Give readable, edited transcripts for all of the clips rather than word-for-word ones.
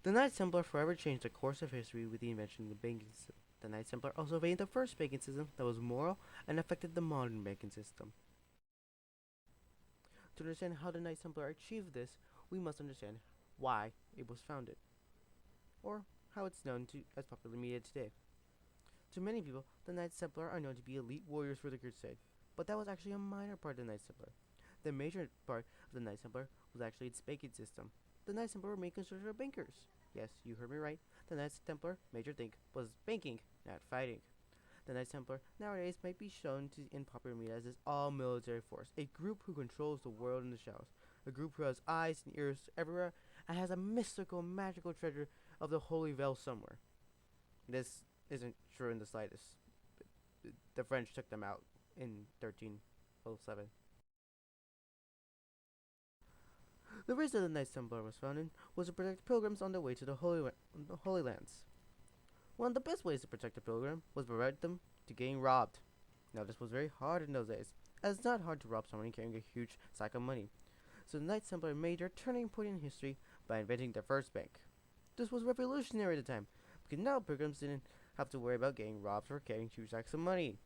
The Knights Templar forever changed the course of history with the invention of the banking system. The Knights Templar also invented the first banking system that was moral and affected the modern banking system. To understand how the Knights Templar achieved this, we must understand why it was founded, or how it's known to as popular media today. To many people, the Knights Templar are known to be elite warriors for the Crusade, but that was actually a minor part of the Knights Templar. The major part of the Knights Templar was actually its banking system. The Knights Templar were main constructors of bankers. Yes, you heard me right. The Knights Templar major thing was banking, not fighting. The Knights Templar nowadays might be shown in popular media as this all-military force, a group who controls the world in the shadows, a group who has eyes and ears everywhere and has a mystical, magical treasure of the Holy Veil somewhere. This isn't true in the slightest. The French took them out in 1307. The reason the Knights Templar was founded was to protect pilgrims on their way to the Holy Lands. One of the best ways to protect a pilgrim was to prevent them to getting robbed. Now this was very hard in those days, as it's not hard to rob someone carrying a huge sack of money. So the Knights Templar made their turning point in history by inventing their first bank. This was revolutionary at the time, because now pilgrims didn't have to worry about getting robbed or carrying huge sacks of money.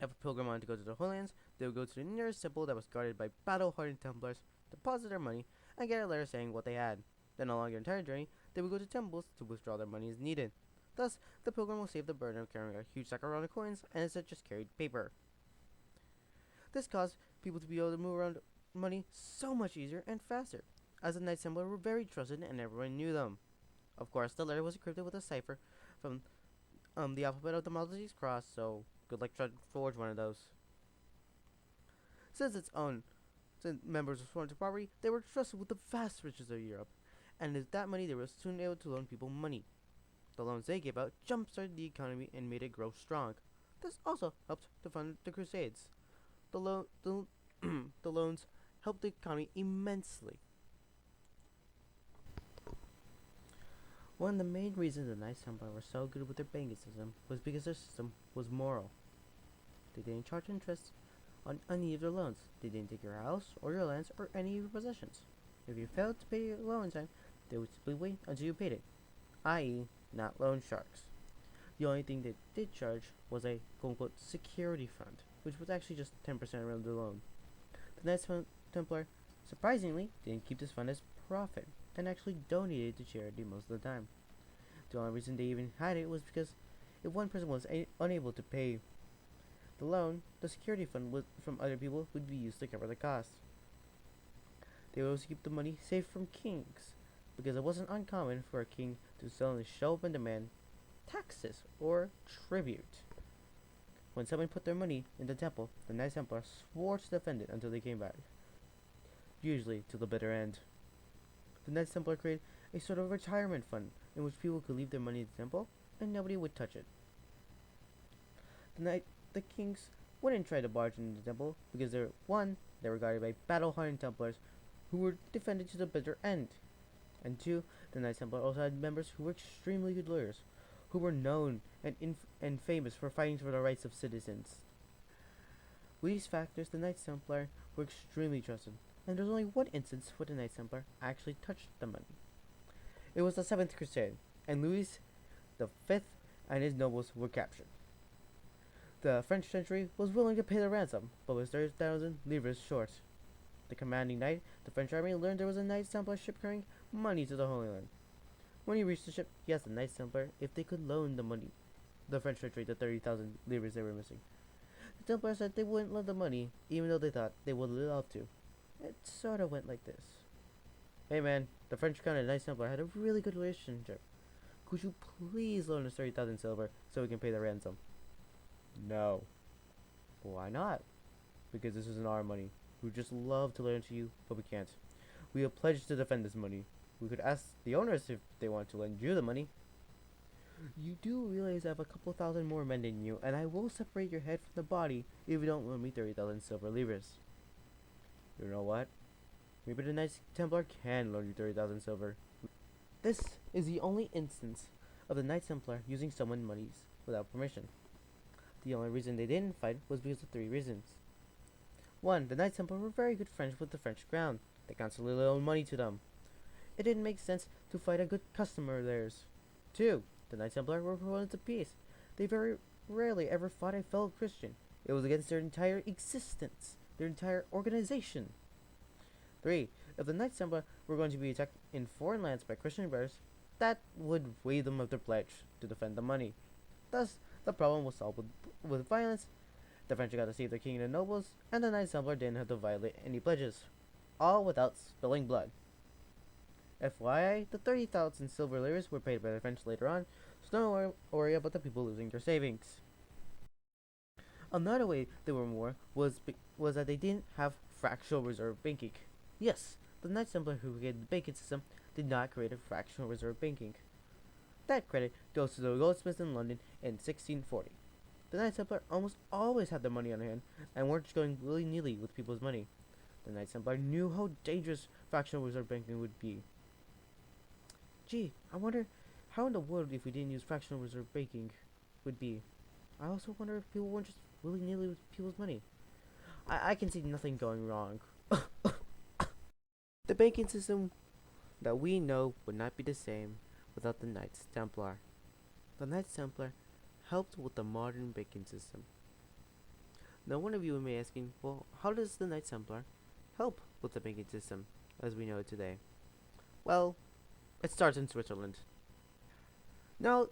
If a pilgrim wanted to go to the Holy Lands, they would go to the nearest temple that was guarded by battle-hardened Templars, deposit their money, and get a letter saying what they had. Then along their entire journey, they would go to temples to withdraw their money as needed. Thus, the pilgrim will save the burden of carrying a huge sack around of coins and instead just carried paper. This caused people to be able to move around money so much easier and faster, as the Knights Templar were very trusted and everyone knew them. Of course, the letter was encrypted with a cipher from the alphabet of the Maltese cross, so good luck trying to forge one of those. Since its own Since members were sworn to poverty, they were trusted with the vast riches of Europe, and with that money they were soon able to loan people money. The loans they gave out jump-started the economy and made it grow strong. This also helped to fund the Crusades. The the loans helped the economy immensely. One of the main reasons the Knights Templar were so good with their banking system was because their system was moral. They didn't charge interest on any of their loans. They didn't take your house or your lands or any of your possessions. If you failed to pay your loan in time, they would simply wait until you paid it, i.e., not loan sharks. The only thing they did charge was a quote-unquote security fund, which was actually just 10% around the loan. The Knights Templar, surprisingly, didn't keep this fund as profit and actually donated it to charity most of the time. The only reason they even had it was because if one person was unable to pay the loan, the security fund from other people would be used to cover the cost. They would also keep the money safe from kings, because it wasn't uncommon for a king to suddenly show up and demand taxes or tribute. When someone put their money in the temple, the Knights Templar swore to defend it until they came back, usually to the bitter end. The Knights Templar created a sort of retirement fund in which people could leave their money in the temple and nobody would touch it. The kings wouldn't try to barge into the temple because they were guarded by battle-hardened Templars who were defended to the bitter end. And two, the Knights Templar also had members who were extremely good lawyers, who were known and famous for fighting for the rights of citizens. With these factors, the Knights Templar were extremely trusted, and there was only one instance where the Knights Templar actually touched the money. It was the Seventh Crusade, and Louis the Fifth and his nobles were captured. The French century was willing to pay the ransom, but was 30,000 livres short. The commanding knight, the French army, learned there was a Knights Templar ship carrying money to the Holy Land. When he reached the ship, he asked the Knights Templar if they could loan the money. The French retreated the 30,000 livres they were missing. The Templars said they wouldn't lend the money, even though they thought they would love to. It sort of went like this. Hey man, the French Crown and Knights Templar had a really good relationship. Could you please loan us 30,000 silver so we can pay the ransom? No. Why not? Because this isn't our money. We'd just love to lend it to you, but we can't. We have pledged to defend this money. We could ask the owners if they want to lend you the money. You do realize I have a couple thousand more men than you, and I will separate your head from the body if you don't loan me 30,000 silver livres. You know what? Maybe the Knights Templar can loan you 30,000 silver. This is the only instance of the Knights Templar using someone's monies without permission. The only reason they didn't fight was because of three reasons. One, the Knights Templar were very good friends with the French crown. They constantly loaned money to them. it didn't make sense to fight a good customer of theirs. 2. The Knights Templar were proponents of peace. They very rarely ever fought a fellow Christian. It was against their entire existence, their entire organization. 3. If the Knights Templar were going to be attacked in foreign lands by Christian brothers, that would weigh them of their pledge to defend the money. Thus, the problem was solved with violence. The French got to save their king and the nobles, and the Knights Templar didn't have to violate any pledges, all without spilling blood. FYI, the 30,000 silver liras were paid by the French later on, so don't worry about the people losing their savings. Another way they were more was that they didn't have fractional reserve banking. Yes, the Knights Templar who created the banking system did not create a fractional reserve banking. That credit goes to the goldsmiths in London in 1640. The Knights Templar almost always had their money on hand and weren't just going willy-nilly with people's money. The Knights Templar knew how dangerous fractional reserve banking would be. Gee, I wonder how in the world if we didn't use fractional reserve banking would be. I also wonder if people weren't just willy-nilly with people's money. I can see nothing going wrong. The banking system that we know would not be the same without the Knights Templar. The Knights Templar helped with the modern banking system. Now one of you may be asking, well, how does the Knights Templar help with the banking system as we know it today? Well, it starts in Switzerland. Now,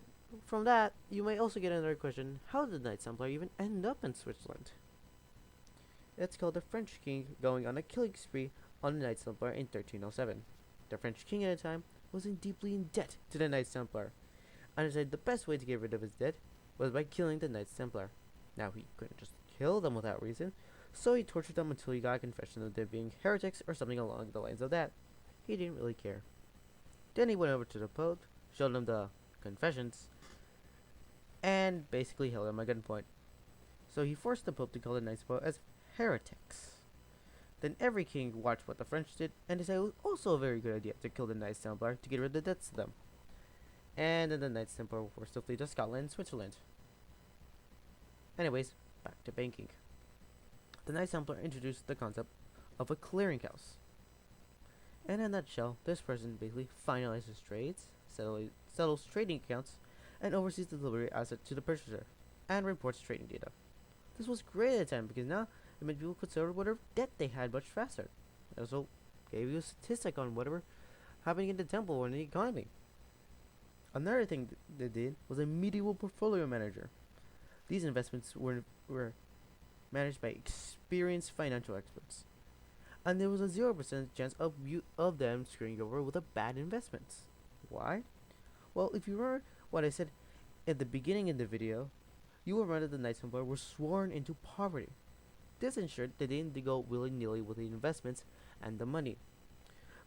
from that, you may also get another question, how did the Knights Templar even end up in Switzerland? It's called the French king going on a killing spree on the Knights Templar in 1307. The French king at the time was deeply in debt to the Knights Templar, and decided the best way to get rid of his debt was by killing the Knights Templar. Now he couldn't just kill them without reason, so he tortured them until he got a confession of them being heretics or something along the lines of that. He didn't really care. Then he went over to the Pope, showed him the confessions, and basically held him at gunpoint. So he forced the Pope to call the Knights Templar as heretics. Then every king watched what the French did and decided it was also a very good idea to kill the Knights Templar to get rid of the debts to them. And then the Knights Templar were forced to flee to Scotland and Switzerland. Anyways, back to banking. The Knights Templar introduced the concept of a clearinghouse. And in a nutshell, this person basically finalizes trades, settles trading accounts, and oversees the delivery asset to the purchaser, and reports trading data. This was great at the time because now it made people consider whatever debt they had much faster. It also gave you a statistic on whatever happening in the temple or in the economy. Another thing they did was a medieval portfolio manager. These investments were managed by experienced financial experts, and there was a 0% chance of them screwing you over with a bad investment. Why? Well, if you remember what I said at the beginning of the video, you will remember that the Knights Templar were sworn into poverty. This ensured that they didn't go willy-nilly with the investments and the money,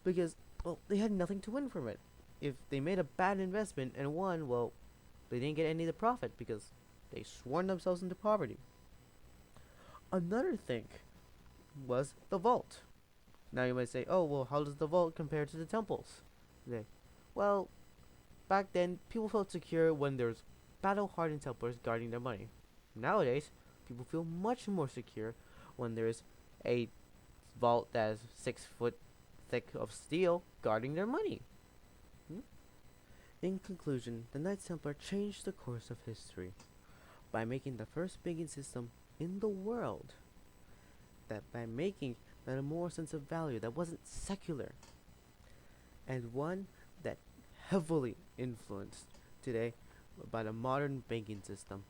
because, well, they had nothing to win from it. If they made a bad investment and won, well, they didn't get any of the profit because they sworn themselves into poverty. Another thing was the vault. Now you might say, oh, well, how does the vault compare to the temples? Okay. Well, back then, people felt secure when there's battle-hardened Templars guarding their money. Nowadays, people feel much more secure when there's a vault that is 6 foot thick of steel guarding their money. In conclusion, the Knights Templar changed the course of history by making the first banking system in the world. That by making that a more sense of value that wasn't secular, and one that heavily influenced today by the modern banking system.